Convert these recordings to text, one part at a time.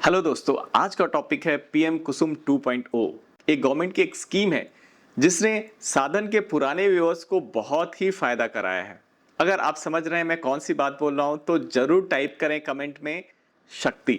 Hello दोस्तों, आज का टॉपिक है पीएम कुसुम 2.0। एक गवर्नमेंट की एक स्कीम है जिसने साधन के पुराने व्यूअर्स को बहुत ही फायदा कराया है। अगर आप समझ रहे हैं मैं कौन सी बात बोल रहा हूं तो जरूर टाइप करें कमेंट में शक्ति।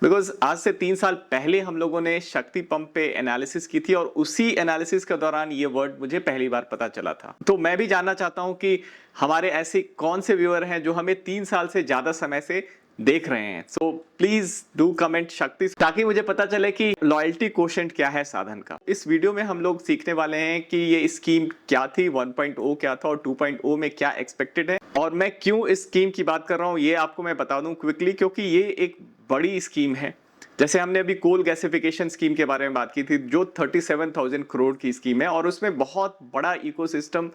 बिकॉज आज से 3 साल पहले हम लोगों ने शक्ति पंप पे एनालिसिस की थी और उसी एनालिसिस के दौरान ये वर्ड मुझे पहली बार पता चला था। तो मैं भी जानना चाहता हूं कि हमारे ऐसे कौन से व्यूअर हैं जो हमें 3 साल से ज्यादा समय से देख रहे हैं। सो प्लीज डू कमेंट शक्ति ताकि मुझे पता चले कि लॉयल्टी कोशेंट क्या है साधन का। इस वीडियो में हम लोग सीखने वाले हैं कि ये स्कीम क्या थी, 1.0 क्या था और 2.0 में क्या एक्सपेक्टेड है, और मैं क्यों इस स्कीम की बात कर रहा हूं ये आपको मैं बता दूं क्विकली, क्योंकि ये एक बड़ी स्कीम है। जैसे हमने अभी कोल गैसिफिकेशन स्कीम के बारे में बात की थी जो 37,000 करोड़ की स्कीम है और उसमें बहुत बड़ा इकोसिस्टम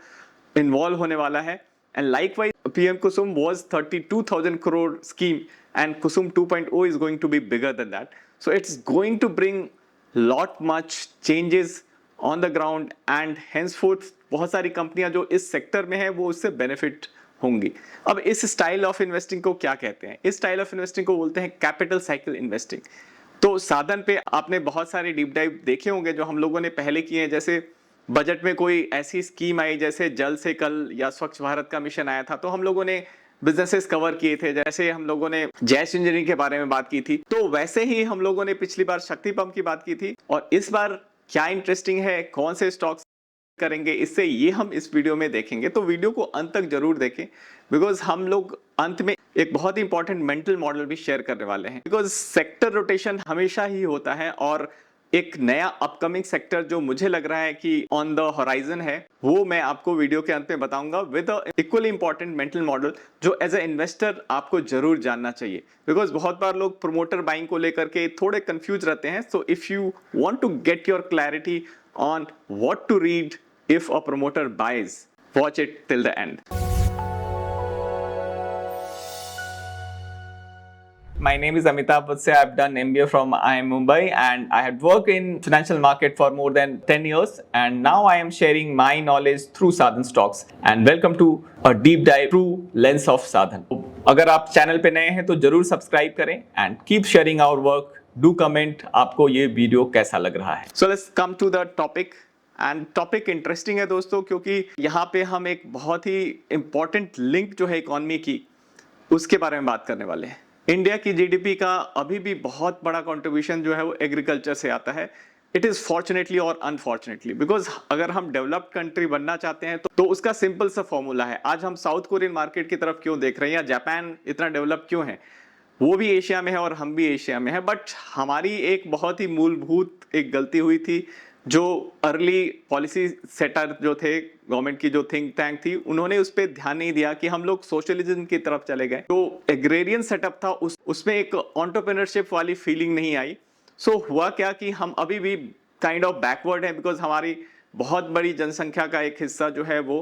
इन्वॉल्व होने वाला है। And likewise PM Kusum was 32,000 crore scheme and Kusum 2.0 is going to be bigger than that. So it's going to bring lot much changes on the ground and henceforth बहुत सारी कंपनियां जो इस sector में है वो उससे बेनिफिट होंगी। अब इस स्टाइल ऑफ इन्वेस्टिंग को क्या कहते हैं? इस स्टाइल ऑफ इन्वेस्टिंग को बोलते हैं कैपिटल साइकिल इन्वेस्टिंग। तो साधन पे आपने बहुत सारे डीप डाइव देखे होंगे जो हम लोगों ने पहले किए हैं। जैसे बजट में कोई ऐसी स्कीम आई जैसे जल से कल या स्वच्छ भारत का मिशन आया था तो हम लोगों ने बिजनेसेस कवर किए थे। जैसे हम लोगों ने गैस इंजीनियरिंग के बारे में बात की थी, तो वैसे ही हम लोगों ने पिछली बार शक्ति पंप की बात की थी। और इस बार क्या इंटरेस्टिंग है, कौन से स्टॉक्स करेंगे इससे, ये हम इस वीडियो में देखेंगे। तो वीडियो को अंत तक जरूर देखें बिकॉज हम लोग अंत में एक बहुत ही इंपॉर्टेंट मेंटल मॉडल भी शेयर करने वाले हैं। बिकॉज सेक्टर रोटेशन हमेशा ही होता है और एक नया अपकमिंग सेक्टर जो मुझे लग रहा है कि ऑन द होराइजन है वो मैं आपको वीडियो के अंत में बताऊंगा with equally important mental model जो एज ए इन्वेस्टर आपको जरूर जानना चाहिए। बिकॉज बहुत बार लोग प्रोमोटर बाइंग को लेकर के थोड़े कंफ्यूज रहते हैं। So if you want to get your clarity on what to read if a promoter buys, watch it till the end. My name is Amitabh Vatsya. I've done MBA from IIM Mumbai and I had worked in financial market for more than 10 years and now I am sharing my knowledge through Sadhan Stocks and welcome to a deep dive through lens of Sadhan. अगर आप channel पे नए हैं तो जरूर subscribe करें and keep sharing our work. Do comment आपको ये वीडियो कैसा लग रहा है। So let's come to the topic. And topic interesting है दोस्तों क्योंकि यहाँ पे हम एक बहुत ही इंपॉर्टेंट लिंक जो है इकोनॉमी की उसके बारे में बात करने वाले हैं। इंडिया की जीडीपी का अभी भी बहुत बड़ा कंट्रीब्यूशन जो है वो एग्रीकल्चर से आता है। इट इज फॉर्चुनेटली और अनफॉर्चुनेटली बिकॉज अगर हम डेवलप्ड कंट्री बनना चाहते हैं तो उसका सिंपल सा फॉर्मूला है। आज हम साउथ कोरियन मार्केट की तरफ क्यों देख रहे हैं या जापान इतना डेवलप क्यों है? वो भी एशिया में है और हम भी एशिया में है, बट हमारी एक बहुत ही मूलभूत एक गलती हुई थी। जो अर्ली पॉलिसी सेटर जो थे गवर्नमेंट की जो थिंक टैंक थी उन्होंने उस पर ध्यान नहीं दिया कि हम लोग सोशलिज्म की तरफ चले गए। तो एग्रेरियन सेटअप था उसमें एक एंटरप्रेन्योरशिप वाली फीलिंग नहीं आई। सो हुआ क्या कि हम अभी भी काइंड ऑफ बैकवर्ड है बिकॉज हमारी बहुत बड़ी जनसंख्या का एक हिस्सा जो है वो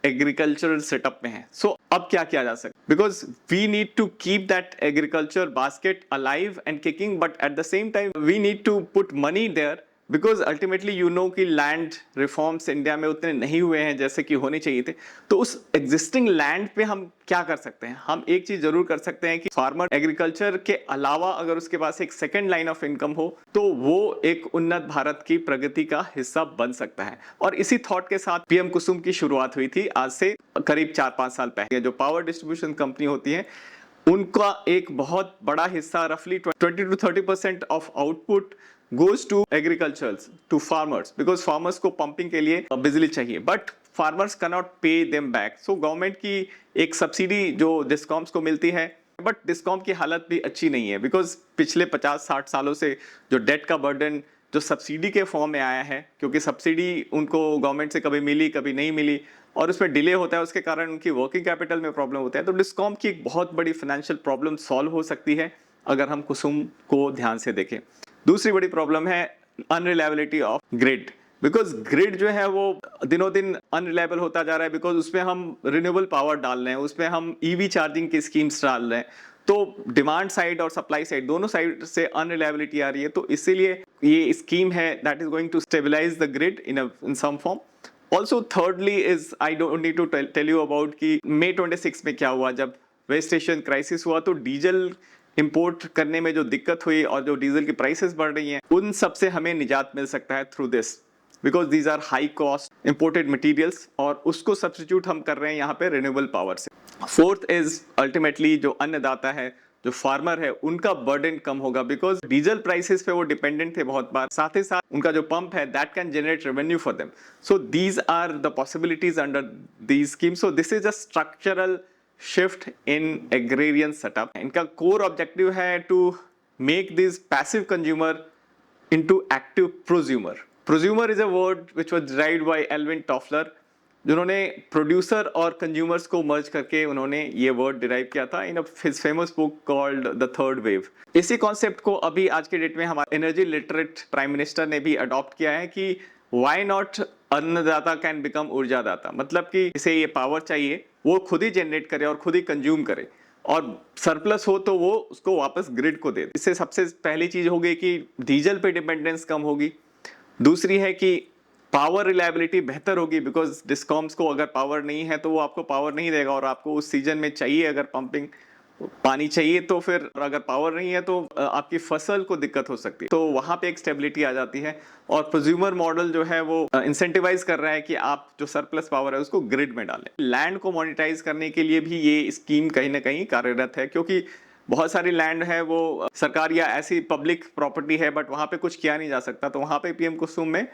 एग्रीकल्चरल सेटअप में है। सो अब क्या किया जा सकता? Because we need to keep that agriculture basket alive and kicking, but at the same time we need to put money there because ultimately you know कि लैंड रिफॉर्म्स इंडिया में उतने नहीं हुए हैं जैसे कि होने चाहिए थे। तो उस एग्जिस्टिंग लैंड पे हम क्या कर सकते हैं? हम एक चीज जरूर कर सकते हैं कि फार्मर एग्रीकल्चर के अलावा अगर उसके पास एक सेकेंड लाइन ऑफ इनकम हो तो वो एक उन्नत भारत की प्रगति का हिस्सा बन सकता है। और इसी थॉट के साथ पीएम कुसुम की शुरुआत हुई थी आज से करीब 4-5 साल पहले। जो पावर डिस्ट्रीब्यूशन कंपनी होती है उनका एक बहुत बड़ा हिस्सा रफली 20 to 30% of output goes to agricultures, to farmers, because farmers को पंपिंग के लिए बिजली चाहिए, but farmers cannot pay them back. So government की एक सब्सिडी जो डिस्कॉम्स को मिलती है, बट डिस्कॉम की हालत भी अच्छी नहीं है बिकॉज पिछले 50-60 सालों से जो डेट का बर्डन जो सब्सिडी के फॉर्म में आया है, क्योंकि सब्सिडी उनको गवर्नमेंट से कभी मिली कभी नहीं मिली और उसमें डिले होता है, उसके कारण उनकी वर्किंग कैपिटल में प्रॉब्लम होता है। तो डिस्कॉम की एक बहुत बड़ी फाइनेंशियल प्रॉब्लम सॉल्व हो सकती है अगर हम कुसुम को ध्यान से देखें। दूसरी बड़ी प्रॉब्लम है अनरिलायबिलिटी ऑफ ग्रिड, बिकॉज ग्रिड जो है वो दिनों दिन अनरिलायबल होता जा रहा है बिकॉज उसमें हम रिन्यूएबल पावर डाल रहे हैं, उसमें हम ईवी चार्जिंग की स्कीम्स डाल रहे हैं। तो डिमांड साइड और सप्लाई साइड दोनों साइड से अनरिलायबिलिटी आ रही है। तो इसीलिए ये स्कीम है that is going to stabilise the grid in some form. Also thirdly is I don't need to tell you about कि मई 26 में क्या हुआ जब वेस्ट एशियन क्राइसिस हुआ। तो डीजल इंपोर्ट करने में जो दिक्कत हुई और जो डीजल की प्राइसेस बढ़ रही हैं, उन सब से हमें निजात मिल सकता है through this, because these are high cost imported materials, और उसको सब्स्टिट्यूट हम कर रहे हैं यहाँ पे रिन्यूएबल पावर से। फोर्थ इज अल्टीमेटली जो अन्नदाता है, जो फार्मर है, उनका बर्डन कम होगा, बिकॉज डीजल प्राइसेस पे वो डिपेंडेंट थे बहुत बार, साथ ही साथ उनका जो पंप है that can generate revenue for them. So these are the possibilities under these schemes. So this is a structural shift in agrarian setup. इनका कोर ऑब्जेक्टिव है to make this passive consumer into active prosumer. Prosumer is a word which was derived by Alvin Toffler, जिन्होंने producer और consumers को मर्ज करके उन्होंने ये word derive किया था in his famous book called the third wave. इसी कॉन्सेप्ट को अभी आज के डेट में हमारे एनर्जी लिटरेट प्राइम मिनिस्टर ने भी अडॉप्ट किया है कि व्हाई नॉट अन्नदाता कैन बिकम ऊर्जादाता, मतलब कि इसे ये पावर चाहिए वो खुद ही जनरेट करे और खुद ही कंज्यूम करे, और सरप्लस हो तो वो उसको वापस ग्रिड को दे। इससे सबसे पहली चीज होगी कि डीजल पे डिपेंडेंस कम होगी। दूसरी है कि पावर रिलायबिलिटी बेहतर होगी, बिकॉज डिस्कॉम्स को अगर पावर नहीं है तो वो आपको पावर नहीं देगा, और आपको उस सीजन में चाहिए अगर पंपिंग पानी चाहिए तो फिर अगर पावर नहीं है तो आपकी फसल को दिक्कत हो सकती है, तो वहां पे एक स्टेबिलिटी आ जाती है। और प्रोज्यूमर मॉडल जो है वो इंसेंटिवाइज कर रहा है कि आप जो सरप्लस पावर है उसको ग्रिड में डालें। लैंड को मोनेटाइज करने के लिए भी ये स्कीम कहीं ना कहीं कार्यरत है, क्योंकि बहुत सारी लैंड है वो सरकार या ऐसी पब्लिक प्रॉपर्टी है बट वहां पे कुछ किया नहीं जा सकता, तो वहां पे पीएम कुसुम में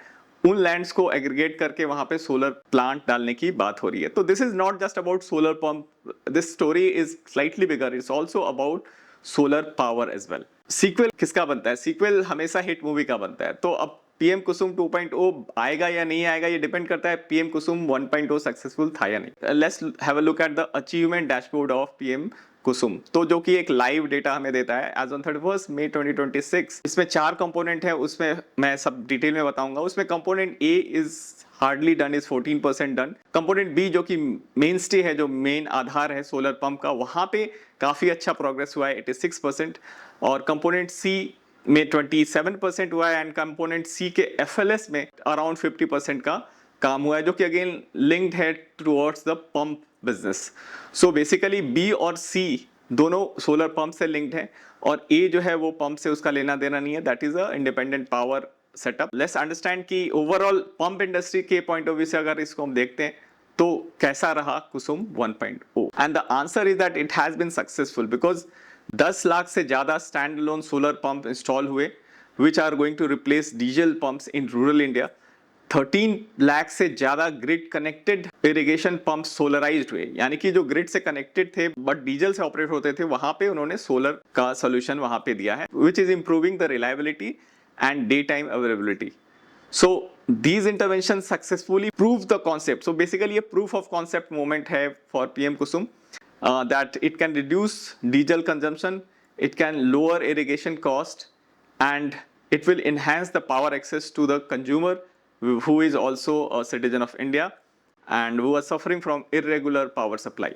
उन लैंड्स को एग्रीगेट करके वहां पे सोलर प्लांट डालने की बात हो रही है। तो this is not just about solar pump, this story is slightly bigger, it's also about solar power as well. Sequel किसका बनता है? सीक्वल हमेशा हिट मूवी का बनता है। तो अब पीएम कुसुम 2.0 आएगा या नहीं आएगा ये डिपेंड करता है पीएम कुसुम 1.0 सक्सेसफुल था या नहीं। Let's have a look at the achievement dashboard of PM Kusum, तो जो कि एक लाइव डेटा हमें देता है एज ऑन 31 मई 2026। इसमें 4 कंपोनेंट है, उसमें मैं सब डिटेल में बताऊंगा। उसमें component A is hardly done, is 14% done. Component B जो कि मेन स्टे है, जो मेन आधार है सोलर पंप का, वहां पे काफी अच्छा प्रोग्रेस हुआ है, 86%। और कंपोनेंट सी में 27% हुआ है, एंड कंपोनेंट सी के एफएलएस में अराउंड 50% का काम हुआ है, जो कि अगेन लिंक्ड है towards the pump business. So basically B और सी दोनों सोलर पंप से लिंक्ड है, और ए जो है वो पंप से उसका लेना देना नहीं है, that is a independent power setup. Let's understand कि ओवरऑल पंप इंडस्ट्री के पॉइंट ऑफ व्यू से अगर इसको हम देखते हैं तो कैसा रहा Kusum 1.0, and the answer is that it has been successful, because 10 lakh से ज्यादा stand alone solar pump install हुए which are going to replace diesel pumps in rural India. 13 lakh से ज्यादा ग्रिड कनेक्टेड इरिगेशन पंप सोलराइज्ड हुए, यानी कि जो ग्रिड से कनेक्टेड थे बट डीजल से ऑपरेट होते थे, वहां पे उन्होंने सोलर का सोल्यूशन वहां पे दिया है, which is improving the reliability and day time availability. So these interventions successfully prove the concept. So basically a proof of concept moment है for PM Kusum, that it can reduce diesel consumption, it can lower irrigation cost, and it will enhance the power access to the consumer who is also a citizen of India and who are suffering from irregular power supply.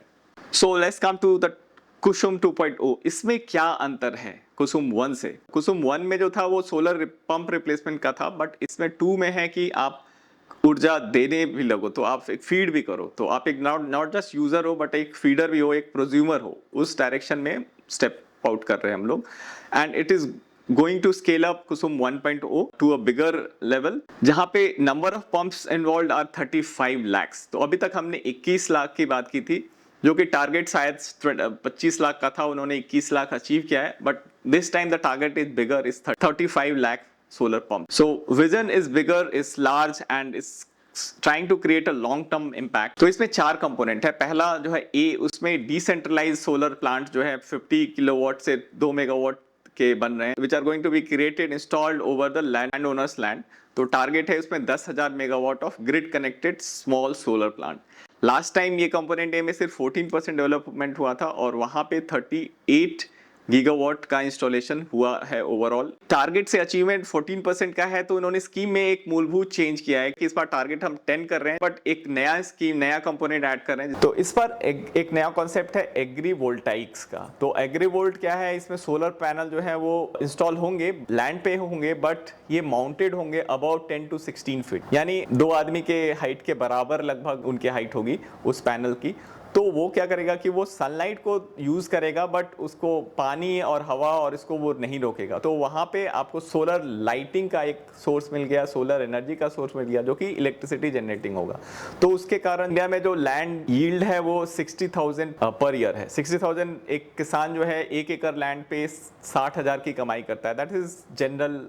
So let's come to the कुसुम 2.0। इसमें क्या अंतर है कुसुम 1 से? कुसुम 1 में जो था वो solar pump replacement का था, बट इसमें 2 में है कि आप ऊर्जा देने भी लगो, तो आप एक फीड भी करो, तो आप एक नॉट जस्ट यूजर हो बट एक फीडर भी हो, एक प्रोज्यूमर हो। उस डायरेक्शन में स्टेप आउट कर रहे हैं हम लोग, and it is going to scale up Kusum 1.0 to a bigger level, जहां पे number of pumps involved are 35 lakhs। तो अभी तक हमने 21 लाख की बात की थी, जो कि टारगेट शायद 25 लाख का था, उन्होंने 21 लाख अचीव किया है, but this time the target is bigger, is 35 lakh solar pump. So vision is bigger, is large and is trying to create a long term impact. तो इसमें 4 कंपोनेंट है। पहला जो है ए, उसमें डिसेंट्रलाइज सोलर प्लांट जो है 50 किलोवाट से 2 मेगावाट के बन रहे हैं, which are going to be created installed over the land owners land. तो टारगेट है उसमें 10,000 megawatt off grid connected small solar plant. Last time ये कंपोनेंट ए में सिर्फ 14% डेवलपमेंट हुआ था, और वहां पे 38 गीगावाट का इंस्टॉलेशन हुआ है ओवरऑल। टारगेट से अचीवमेंट 14% का है, तो इन्होंने स्कीम में एक मूलभूत चेंज किया है कि इस बार टारगेट हम 10 कर रहे हैं, बट एक नया स्कीम, नया कंपोनेंट ऐड कर रहे हैं। तो इस पर एक नया कॉन्सेप्ट है एग्रीवोल्टाइक्स का। तो एग्रीवोल्ट क्या है? इसमें सोलर पैनल जो है वो इंस्टॉल होंगे, लैंड पे होंगे, बट ये माउंटेड होंगे अबाउट 10 to 16 फीट, यानी 2 आदमी के हाइट के बराबर लगभग उनकी हाइट होगी उस पैनल की। तो वो क्या करेगा कि वो सनलाइट को यूज करेगा बट उसको पानी और हवा और इसको वो नहीं रोकेगा। तो वहां पे आपको सोलर लाइटिंग का एक सोर्स मिल गया, सोलर एनर्जी का सोर्स मिल गया जो कि इलेक्ट्रिसिटी जनरेटिंग होगा। तो उसके कारण इंडिया में जो लैंड यील्ड है वो 60,000 पर ईयर है। 60,000 एक किसान जो है 1 एकड़ लैंड पे 60,000 की कमाई करता है। That is general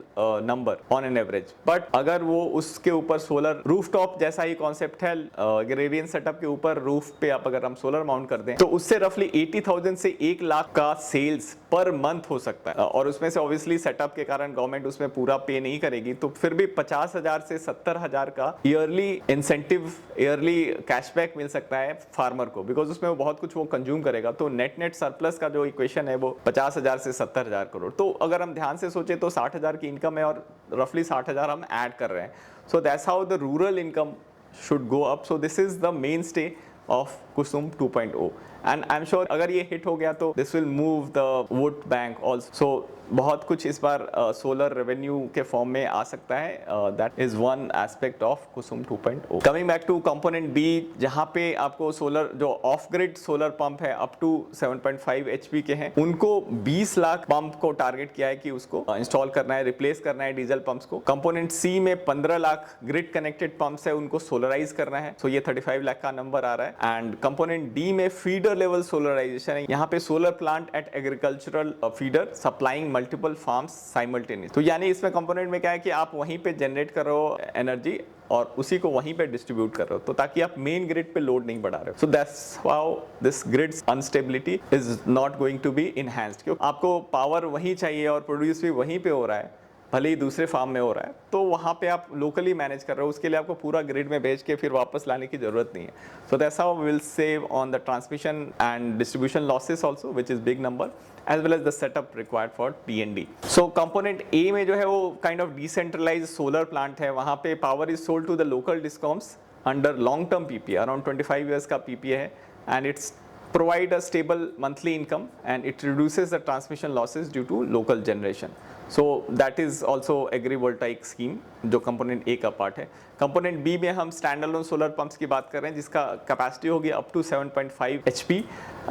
number on an average. But अगर वो उसके ऊपर सोलर रूफटॉप जैसा ही कॉन्सेप्ट है, एग्रेरियन सेटअप के ऊपर रूफ पे आप अगर हम सोलर माउंट कर दें तो उससे रफली 80,000 से 1 लाख का सेल्स पर मंथ हो सकता है। और उसमें से ऑब्वियसली सेटअप के कारण गवर्नमेंट उसमें पूरा पे नहीं करेगी, तो फिर भी 50,000 से 70,000 का ईयरली इंसेंटिव, ईयरली कैशबैक मिल सकता है फार्मर को, बिकॉज उसमें वो बहुत कुछ वो कंज्यूम करेगा। तो नेट नेट सरप्लस का जो इक्वेशन है वो 50,000 से 70,000 करोड़। तो अगर हम ध्यान से सोचे तो 60,000 की इनकम है और रफली 60,000 हम ऐड कर रहे हैं। सो that's how the rural income should go up. So this is the mainstay of KUSUM 2.0 and I'm sure अगर ये हिट हो गया तो this will move the vote bank also. So बहुत कुछ इस बार सोलर रेवेन्यू के फॉर्म में आ सकता है। That is one aspect of Kusum 2.0। Coming back to component B, जहाँ पे आपको सोलर जो ऑफ ग्रिड सोलर पंप है अप टू 7.5 HP के हैं, उनको 20 लाख पंप को टारगेट किया है कि उसको इंस्टॉल करना है, रिप्लेस करना है डीजल पंप्स को। कंपोनेंट सी में 15 लाख ग्रिड कनेक्टेड पंप्स है, उनको सोलराइज करना है। सो ये 35 लाख का नंबर आ रहा है। एंड कंपोनेंट डी में फीडर लेवल सोलराइजेशन है। यहाँ पे solar plant at agricultural feeder supplying multiple farms simultaneous. तो यानी इसमें कंपोनेंट में क्या है कि आप वहीं पे जनरेट कर रहे हो एनर्जी और उसी को वहीं पे डिस्ट्रीब्यूट कर रहे हो, तो ताकि आप मेन ग्रिड पे लोड नहीं बढ़ा रहे हो। So that's how this grid instability is not going to be enhanced. क्योंकि आपको पावर वहीं चाहिए और प्रोड्यूस भी वहीं पे हो रहा है, भले ही दूसरे फार्म में हो रहा है, तो वहाँ पे आप लोकली मैनेज कर रहे हो, उसके लिए आपको पूरा ग्रिड में भेज के फिर वापस लाने की जरूरत नहीं है। So that's how we will save on the transmission and distribution losses also, which is big number, as well as the setup required for T&D। So component A में जो है वो kind of decentralised solar plant है। वहाँ पे power is sold to the local discoms under long term PPA, around 25 years का PPA है, and it's provide a stable monthly income and it reduces the transmission losses due to local generation. So that is also agrivoltaic scheme जो component ए का part है। Component B में हम stand alone solar pumps की बात कर रहे हैं जिसका कैपेसिटी होगी अप टू 7.5 HP,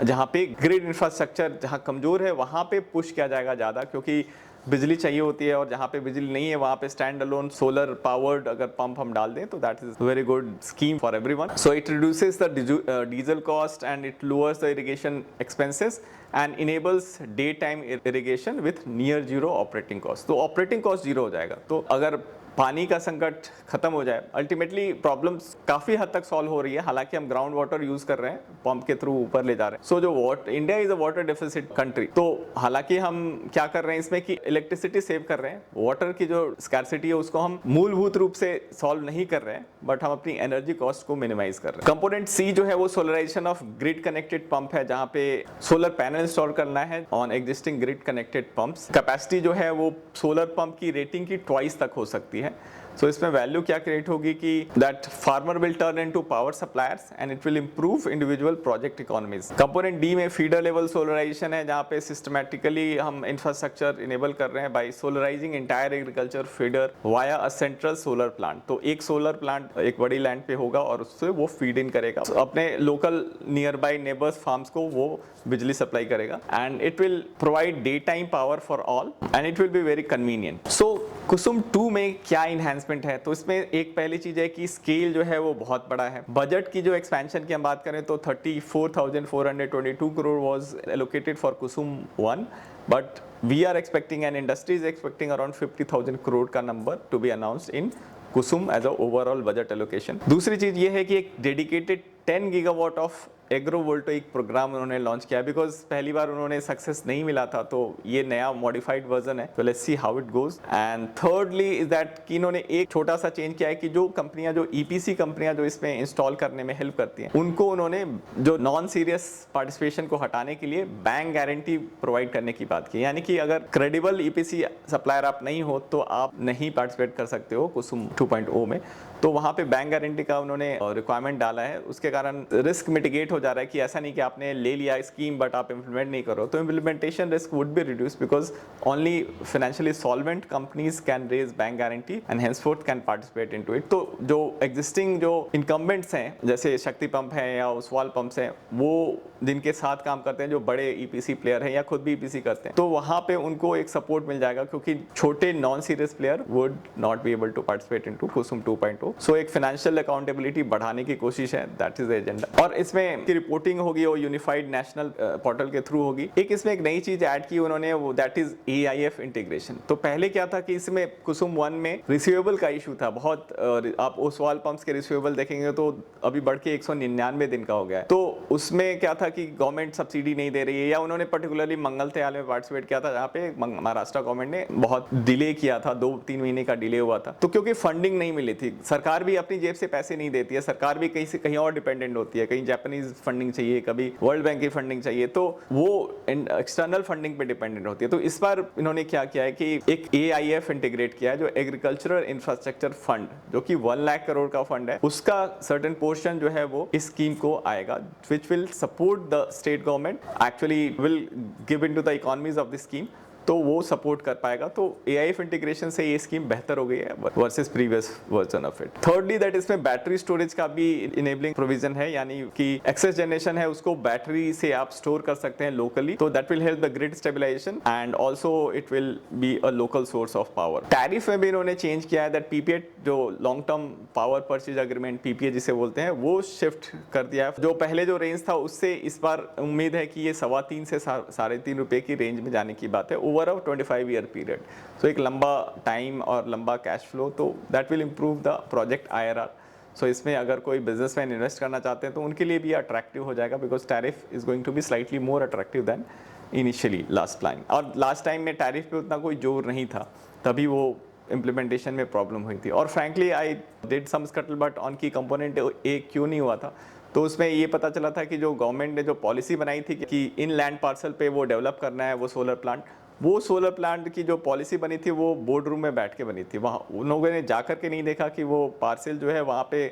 जहाँ पे ग्रिड इंफ्रास्ट्रक्चर जहाँ कमजोर है वहाँ पे पुश किया जाएगा ज़्यादा, क्योंकि बिजली चाहिए होती है और जहाँ पे बिजली नहीं है वहाँ पे स्टैंड अलोन सोलर पावर्ड अगर पंप हम डाल दें तो that is very good scheme for everyone. So it reduces the diesel cost and it lowers the irrigation expenses and enables day time irrigation with near zero operating cost. तो operating cost zero हो जाएगा। तो अगर पानी का संकट खत्म हो जाए, अल्टीमेटली प्रॉब्लम्स काफी हद तक सॉल्व हो रही है। हालांकि हम ग्राउंड वाटर यूज कर रहे हैं, पंप के थ्रू ऊपर ले जा रहे हैं। सो जो India is a water deficit country, तो हालांकि हम क्या कर रहे हैं इसमें कि इलेक्ट्रिसिटी सेव कर रहे हैं, वाटर की जो स्कैर्सिटी है उसको हम मूलभूत रूप से सॉल्व नहीं कर रहे हैं, बट हम अपनी एनर्जी कॉस्ट को मिनिमाइज कर रहे हैं। कंपोनेंट सी जो है वो solarisation of grid connected pump है, जहां पे सोलर पैनल इंस्टॉल करना है on existing grid connected pumps. Capacity जो है वो सोलर पंप की रेटिंग की ट्वाइस तक हो सकती है। सो इसमें वैल्यू क्या क्रिएट होगी कि that farmer will turn into power suppliers and it will improve individual project economies. Component D में फीडर लेवल सोलराइजेशन है, जहां पे सिस्टमैटिकली हम इंफ्रास्ट्रक्चर इनेबल कर रहे हैं by solarising entire agriculture feeder via a central solar plant. तो एक सोलर प्लांट एक बड़ी लैंड पे होगा और उससे वो फीड इन करेगा अपने local nearby neighbours farms को, वो बिजली सप्लाई करेगा and it will provide day time power for all and it will be very convenient. So Kusum 2 में क्या इन्हांसमेंट है, तो इसमें एक पहली चीज है कि स्केल जो है वो बहुत बड़ा है। बजट की जो एक्सपेंशन की हम बात करें तो 34,422 crore was allocated for Kusum 1, but we are expecting and industry is expecting around 50,000 crore का number to be announced in Kusum as a overall budget allocation. दूसरी चीज ये है कि एक dedicated 10 gigawatt of agrovoltaic programme उन्होंने लॉन्च किया, बिकॉज पहली बार उन्होंने सक्सेस नहीं मिला था, तो ये नया मॉडिफाइड वर्जन है। तो let's see how it goes. And thirdly is that कि इन्होंने एक छोटा सा चेंज किया है कि जो कंपनियां, जो EPC कंपनियां जो इसमें इंस्टॉल करने में हेल्प करती हैं, उनको उन्होंने जो नॉन सीरियस पार्टिसिपेशन को हटाने के लिए बैंक गारंटी प्रोवाइड करने की बात की। यानी कि अगर क्रेडिबल EPC सप्लायर आप नहीं हो तो आप नहीं पार्टिसिपेट कर सकते हो कुसुम 2.0 में। तो वहाँ पे बैंक गारंटी का उन्होंने रिक्वायरमेंट डाला है, उसके कारण रिस्क मिटिगेट हो जा रहा है कि ऐसा नहीं कि आपने ले लिया स्कीम बट आप इम्प्लीमेंट नहीं करो, तो implementation risk would be reduce because only financially solvent companies can raise bank guarantee and henceforth can participate into it. तो जो एग्जिस्टिंग जो इनकम्बेंट्स हैं जैसे शक्ति पंप हैं या ओसवाल पंप्स हैं, वो जिनके साथ काम करते हैं जो बड़े ईपीसी प्लेयर हैं या खुद भी ईपीसी करते हैं, तो वहाँ पे उनको एक सपोर्ट मिल जाएगा क्योंकि छोटे non serious player would not be able to participate into Kusum 2.0। So एक फाइनेंशियल अकाउंटेबिलिटी बढ़ाने की कोशिश है, दैट इज द एजेंडा। और इसमें की रिपोर्टिंग होगी वो यूनिफाइड नेशनल पोर्टल के थ्रू होगी। इसमें एक नई चीज ऐड की उन्होंने, वो दैट इज AIF इंटीग्रेशन। तो पहले क्या था कि इसमें कुसुम 1 में रिसीवेबल का इशू था बहुत, आप ओसवाल पंप्स के रिसीवेबल देखेंगे तो अभी बढ़ के 199 दिन का हो गया है। तो उसमें क्या था कि गवर्नमेंट सब्सिडी नहीं दे रही है, या उन्होंने पर्टिकुलरली मंगलतयाल में पार्टिसिपेट किया था जहाँ पे महाराष्ट्र गवर्नमेंट ने बहुत डिले किया था, 2-3 महीने का डिले हुआ था। तो क्योंकि फंडिंग नहीं मिली थी, सरकार भी अपनी जेब से पैसे नहीं देती है, सरकार भी कहीं से कहीं और डिपेंडेंट होती है, कहीं जापानीज फंडिंग चाहिए, कभी वर्ल्ड बैंक की फंडिंग चाहिए, तो वो एक्सटर्नल फंडिंग पे डिपेंडेंट होती है। तो इस बार इन्होंने क्या किया है कि एक AIF इंटीग्रेट किया है, जो एग्रीकल्चरल इंफ्रास्ट्रक्चर फंड, जो कि 1 लाख करोड़ का फंड है, उसका सर्टेन पोर्शन जो है वो इस स्कीम को आएगा, which will support the state government, actually will give into the economies of the scheme, तो वो सपोर्ट कर पाएगा। तो AIF इंटीग्रेशन से ये स्कीम बेहतर हो गई है versus previous version of it. Thirdly that इसमें बैटरी स्टोरेज का भी इनेबलिंग प्रोविजन है, यानी कि एक्सेस जनरेशन है उसको बैटरी से आप स्टोर कर सकते हैं लोकली, तो that will help the grid stabilisation and also it will be a local source of power. Tariff में भी इन्होंने चेंज किया है, दैट PPA जो long term power purchase agreement PPA जिसे बोलते हैं, वो शिफ्ट कर दिया है। जो पहले जो रेंज था उससे इस बार उम्मीद है कि ये 3.25 से 3.5 रुपए की रेंज में जाने की बात है ओवर अ 25 ईयर पीरियड। सो एक लंबा टाइम और लंबा कैश फ्लो, तो that will improve the project IRR। सो इसमें अगर कोई बिजनेसमैन इन्वेस्ट करना चाहते हैं तो उनके लिए भी अट्रैक्टिव हो जाएगा, because tariff is going to be slightly more attractive than initially last plan. और लास्ट टाइम में टैरिफ पे उतना कोई जोर नहीं था, तभी वो इम्प्लीमेंटेशन में प्रॉब्लम हुई थी। और frankly I did some scuttlebutt on key component A क्यों नहीं हुआ था, तो उसमें ये पता चला था कि जो गवर्नमेंट ने जो पॉलिसी बनाई थी कि इन लैंड पार्सल पे वो डेवलप करना है वो सोलर प्लांट, वो सोलर प्लांट की जो पॉलिसी बनी थी वो बोर्ड रूम में बैठ के बनी थी। वहाँ उन लोगों ने जाकर के नहीं देखा कि वो पार्सल जो है वहाँ पे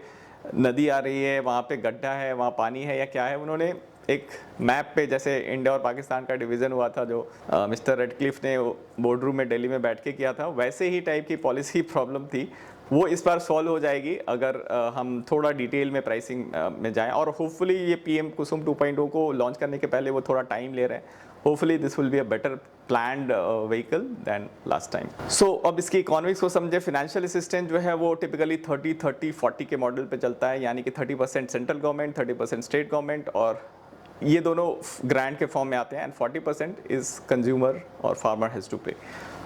नदी आ रही है, वहाँ पे गड्ढा है, वहाँ पानी है या क्या है। उन्होंने एक मैप पे, जैसे इंडिया और पाकिस्तान का डिवीज़न हुआ था जो मिस्टर रेडक्लिफ ने बोर्ड रूम में दिल्ली में बैठ के किया था, वैसे ही टाइप की पॉलिसी प्रॉब्लम थी। वो इस बार सॉल्व हो जाएगी अगर हम थोड़ा डिटेल में प्राइसिंग में जाएं, और होपफुली ये PM कुसुम 2.0 को लॉन्च करने के पहले वो थोड़ा टाइम ले रहे हैं। Hopefully this will be a better planned vehicle than last time. So अब इसकी इकोनॉमिक्स को समझे। फाइनेंशियल असिस्टेंस जो है वो टिपिकली 30-30-40 के मॉडल पे चलता है, यानी कि 30% सेंट्रल गवर्नमेंट, 30% स्टेट गवर्नमेंट, और ये दोनों ग्रांट के फॉर्म में आते हैं, एंड 40% इज कंज्यूमर और फार्मर हैज़ टू पे।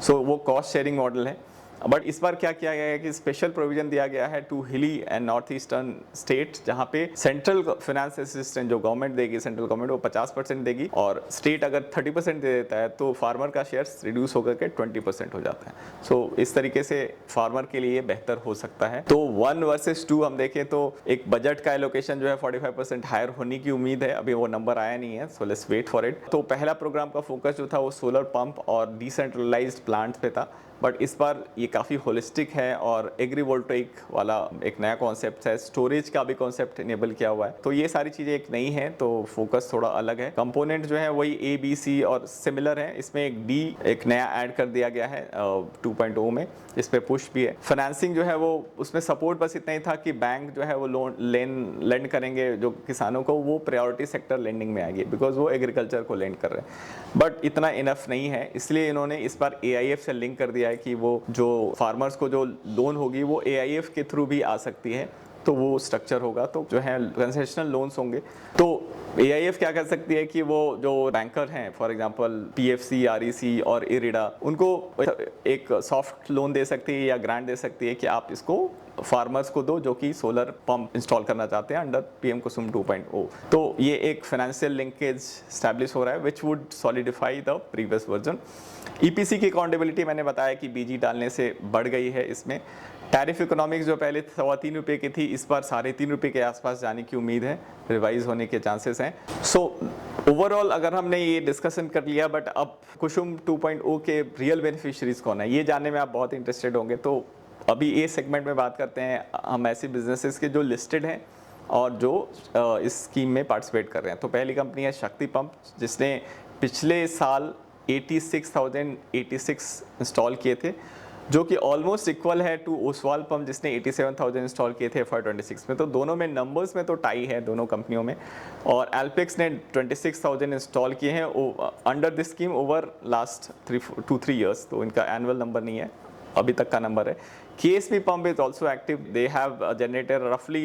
सो वो कॉस्ट शेयरिंग मॉडल है। बट इस बार क्या किया गया है कि स्पेशल प्रोविजन दिया गया है टू हिली एंड नॉर्थ ईस्टर्न स्टेट, जहाँ पे सेंट्रल फाइनेंस असिस्टेंस जो गवर्नमेंट देगी, सेंट्रल गवर्नमेंट वो 50% देगी, और स्टेट अगर 30% दे देता है तो फार्मर का शेयर रिड्यूस होकर के 20% हो जाता है। सो इस तरीके से फार्मर के लिए बेहतर हो सकता है। तो 1 वर्सेस 2 हम देखें तो एक बजट का एलोकेशन जो है 45% हायर होने की उम्मीद है, अभी वो नंबर आया नहीं है, so let's wait for it. तो पहला प्रोग्राम का फोकस जो था वो सोलर पंप और डिसेंट्रलाइज्ड प्लांट्स पे था, बट इस बार ये काफ़ी होलिस्टिक है और एग्रीवोल्टेइक वाला एक नया कॉन्सेप्ट है, स्टोरेज का भी कॉन्सेप्ट इनेबल किया हुआ है। तो ये सारी चीज़ें एक नई हैं, तो फोकस थोड़ा अलग है। कंपोनेंट जो है वही A, B, C और सिमिलर है। इसमें एक D एक नया ऐड कर दिया गया है 2.0 में, इस पे पुश भी है। फाइनेंसिंग जो है वो उसमें सपोर्ट बस इतना ही था कि बैंक जो है वो लोन लेंड करेंगे जो किसानों को, वो प्रायोरिटी सेक्टर लेंडिंग में आएगी, बिकॉज वो एग्रीकल्चर को लेंड कर रहे हैं। बट इतना इनफ नहीं है, इसलिए इन्होंने इस बार AIF से लिंक कर दिया है कि वो जो फार्मर्स को जो लोन होगी वो AIF के थ्रू भी आ सकती है, तो वो स्ट्रक्चर होगा, तो जो है कंसेशनल लोन्स होंगे। तो AIF क्या कर सकती है कि वो जो बैंकर हैं, फॉर एग्जांपल PFC, REC और इरिडा, उनको एक सॉफ्ट लोन दे सकती है या ग्रांट दे सकती है कि आप इसको फार्मर्स को दो जो कि सोलर पंप इंस्टॉल करना चाहते हैं अंडर PM कुसुम 2.0। तो ये एक फाइनेंशियल लिंकेज स्टैब्लिश हो रहा है which would solidify the previous version. EPC की अकाउंटेबिलिटी मैंने बताया कि BG डालने से बढ़ गई है। इसमें टैरिफ इकोनॉमिक्स जो पहले 3.25 रुपये की थी, इस बार 3.5 रुपये के आसपास जाने की उम्मीद है, रिवाइज होने के चांसेस हैं। सो ओवरऑल अगर हमने ये डिस्कशन कर लिया, बट अब कुसुम 2.0 के रियल बेनिफिशरीज कौन है ये जानने में आप बहुत इंटरेस्टेड होंगे। तो अभी ये सेगमेंट में बात करते हैं हम ऐसे बिजनेसेस के जो लिस्टेड हैं और जो इस स्कीम में पार्टिसिपेट कर रहे हैं। तो पहली कंपनी है शक्ति पंप, जिसने पिछले साल 86,086 इंस्टॉल किए थे, जो कि ऑलमोस्ट इक्वल है टू ओसवाल पंप जिसने 87,000 इंस्टॉल किए थे FY26 में। तो दोनों में नंबर्स में तो टाई है दोनों कंपनियों में। और एल्पेक्स ने 26,000 इंस्टॉल किए हैं under this scheme over last 2-3 years, तो इनका एनुअल नंबर नहीं है, अभी तक का नंबर है। KSP Pump is also active. They have generated roughly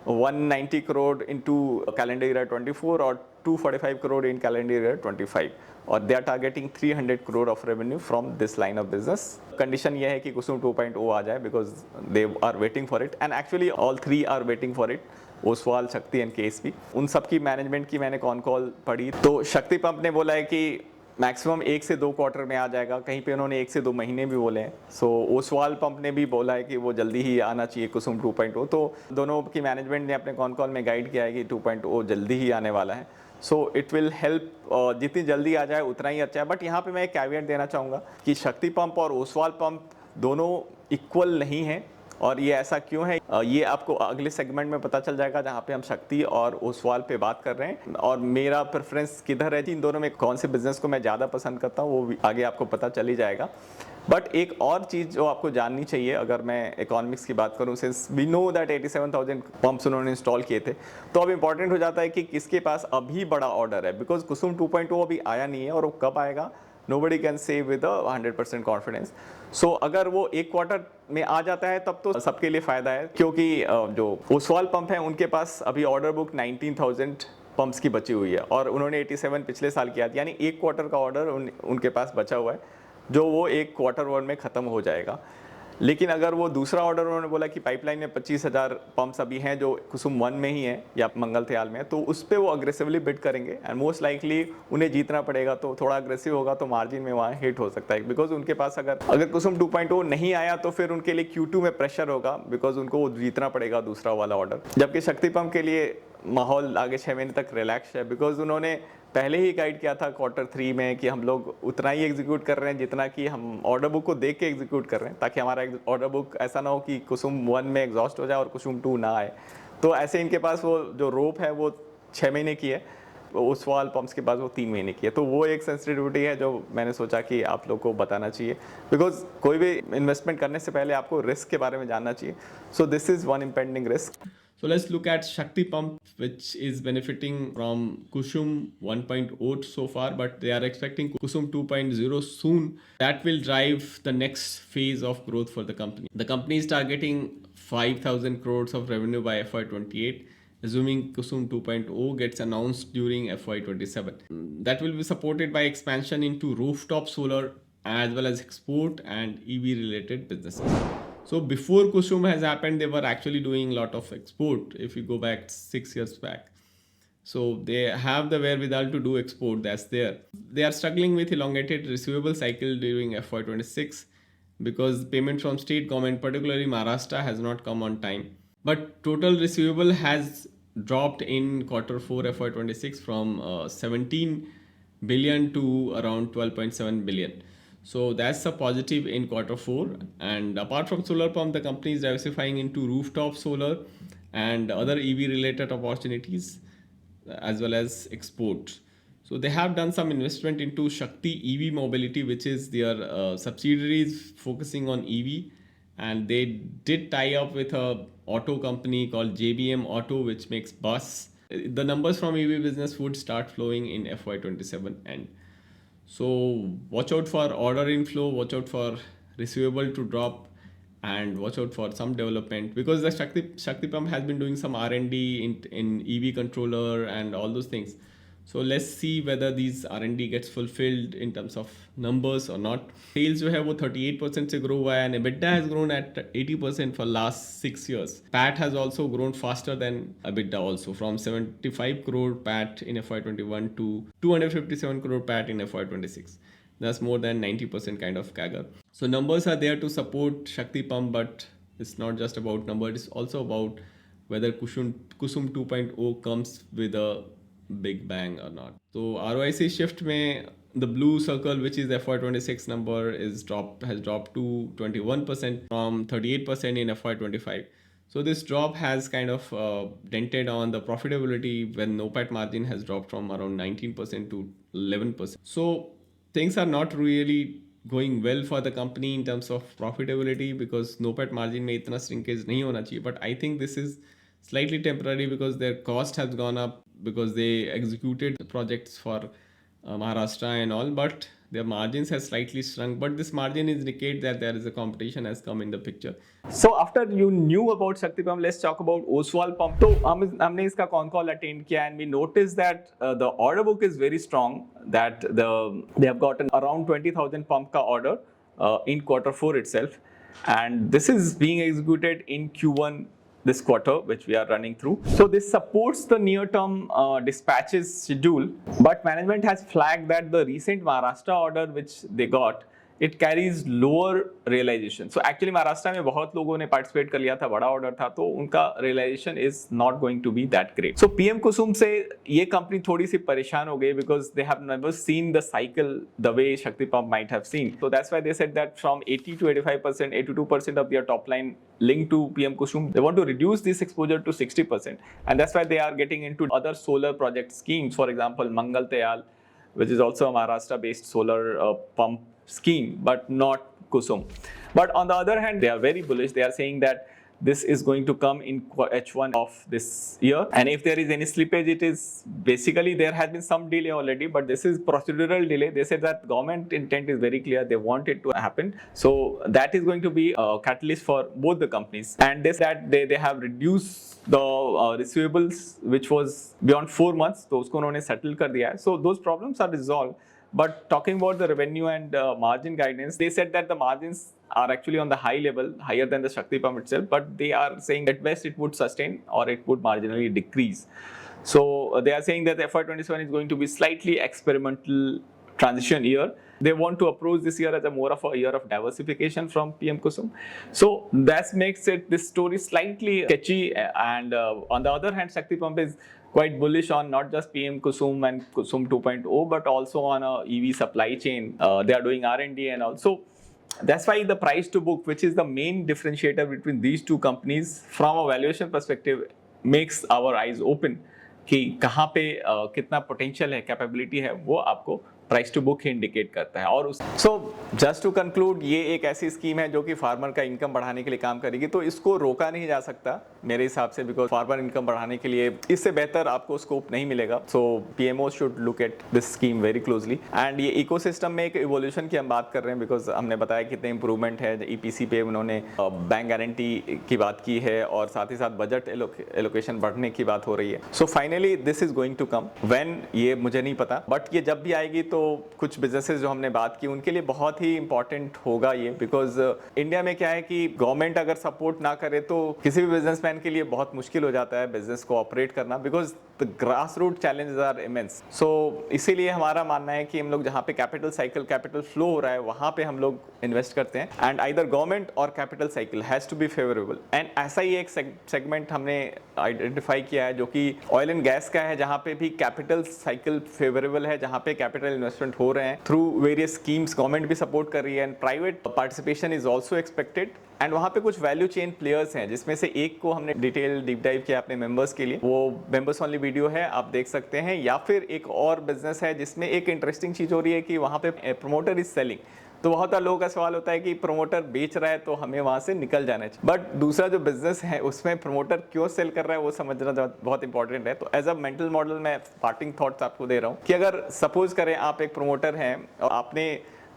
190 crore into calendar year 24 or 245 crore in calendar year 25, और they are targeting 300 crore of revenue from this line of business. Condition ये है कि कुसुम 2.0 आ जाए, because they are waiting for it and actually all three are waiting for it. Oswal, शक्ति and KSP, उन सब की management की मैंने कॉन कॉल पढ़ी। तो शक्ति पंप ने बोला है कि मैक्सिमम 1 से 2 क्वार्टर में आ जाएगा, कहीं पे उन्होंने 1 से 2 महीने भी बोले हैं। सो ओसवाल पंप ने भी बोला है कि वो जल्दी ही आना चाहिए कुसुम 2.0। तो दोनों की मैनेजमेंट ने अपने कॉन कॉल में गाइड किया है कि 2.0 जल्दी ही आने वाला है। सो इट विल हेल्प, जितनी जल्दी आ जाए उतना ही अच्छा है। बट यहाँ पे मैं एक कैविएट देना चाहूँगा कि शक्ति पंप और ओसवाल पंप दोनों इक्वल नहीं हैं, और ये ऐसा क्यों है ये आपको अगले सेगमेंट में पता चल जाएगा, जहाँ पे हम शक्ति और ओसवाल पे बात कर रहे हैं। और मेरा प्रेफरेंस किधर है, इन दोनों में कौन से बिजनेस को मैं ज़्यादा पसंद करता हूँ, वो भी आगे आपको पता चल ही जाएगा। बट एक और चीज़ जो आपको जाननी चाहिए, अगर मैं इकोनॉमिक्स की बात करूँ, since we know that 87,000 pumps उन्होंने इंस्टॉल किए थे, तो अब इंपॉर्टेंट हो जाता है कि किसके पास अभी बड़ा ऑर्डर है, बिकॉज कुसुम 2.0 अभी आया नहीं है, और वो कब आएगा nobody can say with a 100% confidence. So अगर वो 1 क्वार्टर में आ जाता है तब तो सबके लिए फ़ायदा है, क्योंकि जो ओसवाल पंप है उनके पास अभी ऑर्डर बुक 19,000 पंप्स की बची हुई है, और उन्होंने 87 पिछले साल किया था, यानी 1 क्वार्टर का ऑर्डर उनके पास बचा हुआ है, जो वो 1 क्वार्टर 1 में ख़त्म हो जाएगा। लेकिन अगर वो दूसरा ऑर्डर उन्होंने बोला कि पाइपलाइन में 25,000 पंप्स अभी हैं जो कुसुम 1 में ही है या मंगलथयाल में, तो उस पर वो अग्रेसिवली बिड करेंगे एंड मोस्ट लाइकली उन्हें जीतना पड़ेगा। तो थोड़ा अग्रेसिव होगा तो मार्जिन में वहाँ हिट हो सकता है, बिकॉज उनके पास अगर कुसुम 2.0 नहीं आया तो फिर उनके लिए Q2 में प्रेशर होगा, बिकॉज उनको जीतना पड़ेगा दूसरा वाला ऑर्डर। जबकि शक्ति पंप के लिए माहौल आगे 6 महीने तक रिलैक्स है, बिकॉज उन्होंने पहले ही गाइड किया था Q3 में कि हम लोग उतना ही एग्जीक्यूट कर रहे हैं जितना कि हम ऑर्डर बुक को देख के एग्जीक्यूट कर रहे हैं, ताकि हमारा ऑर्डर बुक ऐसा ना हो कि कुसुम 1 में एग्जॉस्ट हो जाए और कुसुम 2 ना आए। तो ऐसे इनके पास वो जो रोप है वो 6 महीने की है, ओसवाल पंप्स के पास वो 3 महीने की है। तो वो एक सेंसिटिविटी है जो मैंने सोचा कि आप लोग को बताना चाहिए, बिकॉज कोई भी इन्वेस्टमेंट करने से पहले आपको रिस्क के बारे में जानना चाहिए। So this is one impending risk. So let's look at Shakti Pump, which is benefiting from Kusum 1.0 so far, but they are expecting Kusum 2.0 soon. That will drive the next phase of growth for the company. The company is targeting 5,000 crores of revenue by FY28, assuming Kusum 2.0 gets announced during FY27. That will be supported by expansion into rooftop solar as well as export and EV related businesses. So before Kusum has happened, they were actually doing a lot of export. If you go back 6 years back, so they have the wherewithal to do export. That's there. They are struggling with elongated receivable cycle during FY26 because payment from state government, particularly Maharashtra, has not come on time. But total receivable has dropped in Q4 FY26 from 17 billion to around 12.7 billion. So that's a positive in Q4. And apart from solar pump, the company is diversifying into rooftop solar and other EV related opportunities as well as export. So they have done some investment into Shakti EV Mobility, which is their subsidiaries focusing on EV. And they did tie up with a auto company called JBM Auto, which makes bus. The numbers from EV business would start flowing in FY27 end. So watch out for order inflow, watch out for receivable to drop, and watch out for some development, because the Shakti Pump has been doing some R&D in EV controller and all those things. So let's see whether these R&D gets fulfilled in terms of numbers or not. Sales जो है वो 38% से grow हुआ है, and EBITDA has grown at 80% for last 6 years. PAT has also grown faster than EBITDA also, from 75 crore PAT in FY21 to 257 crore PAT in FY26. That's more than 90% kind of CAGR. So numbers are there to support Shakti Pump, but it's not just about numbers. It's also about whether Kusum 2.0 comes with a big bang और not. तो ROIC shift में the blue circle, which is the FY26 number, has dropped to 21% from 38% in FY25. So this drop has kind of dented on the profitability when NOPAT margin has dropped from around 19% to 11%. So things are not really going well for the company in terms of profitability because NOPAT margin में इतना shrinkage नहीं होना चाहिए. But I think this is slightly temporary because their cost has gone up because they executed the projects for Maharashtra and all, but their margins has slightly shrunk. But this margin indicate that there is a competition has come in the picture. So after you knew about Shakti Pump, let's talk about Oswal Pump. तो हमने इसका con call attend किया and we noticed that the order book is very strong. That they have gotten around 20,000 pump का order in quarter 4 itself, and this is being executed in Q1 this quarter, which we are running through. So this supports the near-term dispatches schedule, but management has flagged that the recent Maharashtra order which they got, it carries lower realization. So actually Maharashtra में बहुत लोगों ने participate कर लिया था, बड़ा order था, तो उनका realization is not going to be that great. So PM कुसुम से ये कंपनी थोड़ी सी परेशान हो गई because they have never seen the cycle the way Shakti Pump might have seen. So that's why they said that from 80 to 85%, 82% of their top line linked to PM Kusum, they want to reduce this exposure to 60%, and that's why they are getting into other solar project schemes. For example, Mangal Tayal, which is also a Maharashtra-based solar pump scheme, but not Kusum. But on the other hand, they are very bullish. They are saying that this is going to come in H1 of this year, and if there is any slippage, it is basically there has been some delay already, but this is procedural delay. They said that government intent is very clear, they want it to happen, so that is going to be a catalyst for both the companies. And they said that they have reduced the receivables which was beyond 4 months, तो उसको उन्होंने settle कर दिया है. So those problems are resolved. But talking about the revenue and margin guidance, they said that the margins are actually on the high level, higher than the Shakti Pump itself, but they are saying at best it would sustain or it would marginally decrease. So they are saying that FY27 is going to be slightly experimental transition year. They want to approach this year as a more of a year of diversification from PM Kusum. So that makes it this story slightly sketchy. And on the other hand, Shakti Pump is quite bullish on not just PM Kusum and Kusum 2.0, but also on a EV supply chain. They are doing R&D and also. That's why the price to book, which is the main differentiator between these two companies from a valuation perspective, makes our eyes open कि कहाँ पे कितना potential है, capability है, वो आपको price to book ही indicate करता है. और सो जस्ट टू कंक्लूड, ये एक ऐसी स्कीम है जो कि फार्मर का इनकम बढ़ाने के लिए काम करेगी, तो इसको रोका नहीं जा सकता मेरे हिसाब से, बिकॉज फार्मर इनकम बढ़ाने के लिए इससे बेहतर आपको स्कोप नहीं मिलेगा. So PMO should look at this scheme very closely. And ये इकोसिस्टम में एक इवोल्यूशन की हम बात कर रहे हैं, बिकॉज हमने बताया कितने इंप्रूवमेंट है. ईपीसी पे उन्होंने बैंक गारंटी की बात की है और साथ ही साथ बजट एलोकेशन बढ़ने की बात हो रही है. So finally this is going to come. When ये मुझे नहीं पता, बट ये जब भी आएगी तो कुछ बिजनेसेस जो हमने बात की उनके लिए बहुत ही इंपॉर्टेंट होगा ये, बिकॉज इंडिया में क्या है कि गवर्नमेंट अगर सपोर्ट ना करे तो किसी भी बिजनेसमैन के लिए बहुत मुश्किल हो जाता है बिजनेस को ऑपरेट करना, because the grass root challenges are immense. So इसीलिए हमारा मानना है कि हम लोग जहाँ पे कैपिटल साइकिल, कैपिटल फ्लो हो रहा है, वहाँ पे हम लोग इन्वेस्ट करते हैं. And either government or capital cycle has to be favourable. And ऐसा ही एक सेगमेंट हमने आइडेंटिफाई किया है जो कि ऑयल एंड गैस का है, जहाँ पे भी कैपिटल साइकिल फेवरेबल है, जहाँ पे कैपिटल इन्वेस्टमेंट हो रहे हैं थ्रू वेरियस स्कीम्स. गवर्नमेंट भी सपोर्ट कर रही है and private participation is also expected. And वहाँ पे कुछ वैल्यू चेन प्लेयर्स हैं, जिसमें से एक को हमने डिटेल डीप डाइव किया अपने मेंबर्स के लिए, वो मेंबर्स ओनली वीडियो है, आप देख सकते हैं. या फिर एक और बिजनेस है जिसमें एक इंटरेस्टिंग चीज़ हो रही है कि वहाँ पे प्रमोटर इज सेलिंग. तो बहुत सारे लोगों का सवाल होता है कि प्रमोटर बेच रहा है तो हमें वहाँ से निकल जाना चाहिए, बट दूसरा जो बिजनेस है उसमें प्रमोटर क्यों सेल कर रहा है वो समझना बहुत इंपॉर्टेंट है. तो एज अ मेंटल मॉडल मैं पार्टिंग थॉट्स आपको दे रहा हूँ कि अगर सपोज करें आप एक प्रमोटर हैं और आपने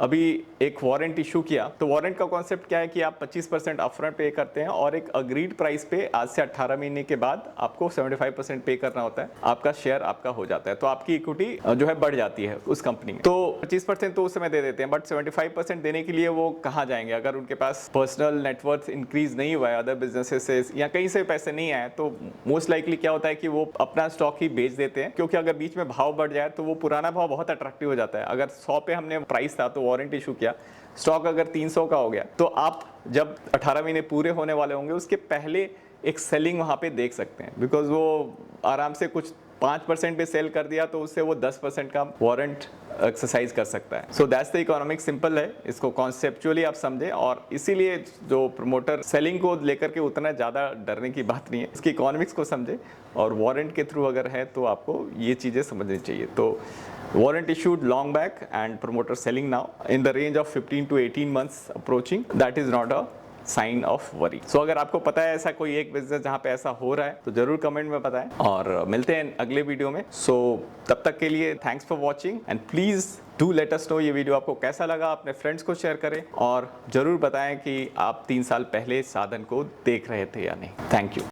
अभी एक वारंट इशू किया, तो वारंट का कॉन्सेप्ट क्या है कि आप 25% अपफ्रंट पे करते हैं और एक अग्रीड प्राइस पे आज से 18 महीने के बाद आपको 75% पे करना होता है. आपका शेयर आपका हो जाता है, तो आपकी इक्विटी जो है बढ़ जाती है उस कंपनी में. तो 25% तो उस समय दे देते हैं, बट 75% देने के लिए वो कहाँ जाएंगे अगर उनके पास पर्सनल नेटवर्थ इंक्रीज नहीं हुआ है अदर बिजनेसेस से या कहीं से पैसे नहीं आए. तो मोस्ट लाइकली क्या होता है कि वो अपना स्टॉक ही बेच देते हैं, क्योंकि अगर बीच में भाव बढ़ जाए तो वो पुराना भाव बहुत अट्रैक्टिव हो जाता है. अगर 100 पे हमने प्राइस था तो वारंट इशू किया, स्टॉक अगर 300 का हो गया, तो आप जब 18 महीने पूरे होने वाले होंगे उसके पहले एक सेलिंग वहां पे देख सकते हैं, बिकॉज वो आराम से कुछ 5% पे सेल कर दिया तो उससे वो 10% का वारंट एक्सरसाइज कर सकता है। So that's the economics, simple है, इसको कॉन्सेप्चुअली आप समझें, और इसीलिए जो प्रमोटर सेलिंग को लेकर के उतना ज़्यादा डरने की बात नहीं है, इसकी इकोनॉमिक्स को समझें, और वारंट के थ्रू अगर है तो आपको ये चीज़ें समझनी चाहिए। तो warrant issued long back and promoter selling now in the range of 15 to 18 months approaching, that is not a sign of worry. So अगर आपको पता है ऐसा कोई एक बिजनेस जहां पे ऐसा हो रहा है तो जरूर कमेंट में बताएं, और मिलते हैं अगले वीडियो में। सो तब तक के लिए thanks for watching, and please do let us know ये वीडियो आपको कैसा लगा, अपने फ्रेंड्स को शेयर करें, और जरूर बताएं कि आप 3 साल पहले साधन को देख रहे थे या नहीं। Thank you.